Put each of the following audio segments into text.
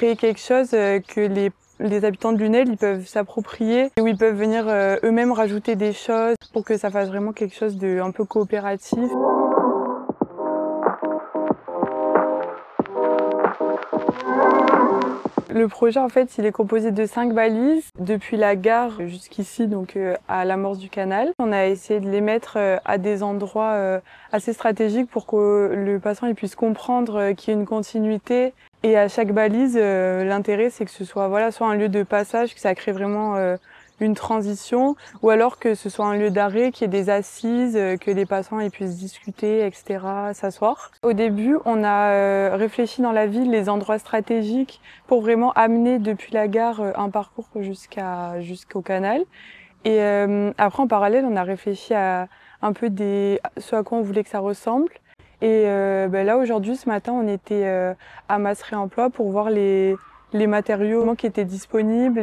créer quelque chose que les habitants de Lunel ils peuvent s'approprier, où ils peuvent venir eux-mêmes rajouter des choses pour que ça fasse vraiment quelque chose de un peu coopératif. Le projet en fait il est composé de 5 balises depuis la gare jusqu'ici, donc à l'amorce du canal. On a essayé de les mettre à des endroits assez stratégiques pour que le passant il puisse comprendre qu'il y a une continuité. Et à chaque balise, l'intérêt c'est que ce soit voilà, soit un lieu de passage, que ça crée vraiment une transition, ou alors que ce soit un lieu d'arrêt, qu'il y ait des assises, que les passants ils puissent discuter, etc., s'asseoir. Au début, on a réfléchi dans la ville les endroits stratégiques pour vraiment amener depuis la gare un parcours jusqu'au canal. Et après, en parallèle, on a réfléchi à un peu ce à quoi on voulait que ça ressemble. Et là, aujourd'hui, ce matin, on était à Masse Réemploi pour voir les matériaux qui étaient disponibles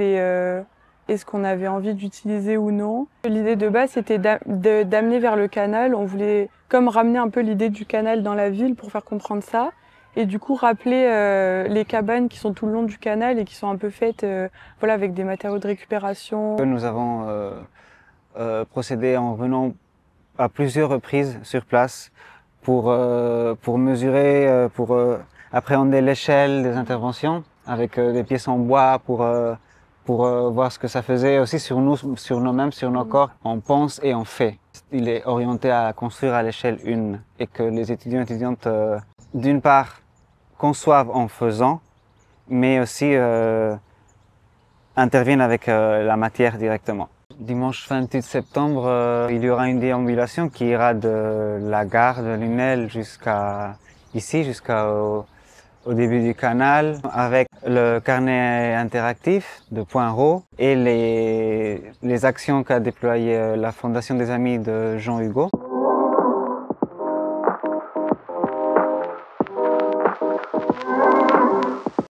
et ce qu'on avait envie d'utiliser ou non. L'idée de base, c'était d'amener vers le canal. On voulait comme ramener un peu l'idée du canal dans la ville pour faire comprendre ça. Et du coup, rappeler les cabanes qui sont tout le long du canal et qui sont un peu faites voilà, avec des matériaux de récupération. Nous avons procédé en venant à plusieurs reprises sur place pour mesurer, pour appréhender l'échelle des interventions avec des pièces en bois pour voir ce que ça faisait aussi sur nous-mêmes, sur nos corps. On pense et on fait. Il est orienté à construire à l'échelle 1 et que les étudiants et étudiantes, d'une part, conçoivent en faisant, mais aussi interviennent avec la matière directement. Dimanche 28 septembre, il y aura une déambulation qui ira de la gare de Lunel jusqu'à ici, jusqu'au début du canal, avec le carnet interactif de Poinreau et les actions qu'a déployées la Fondation des Amis de Jean Hugo.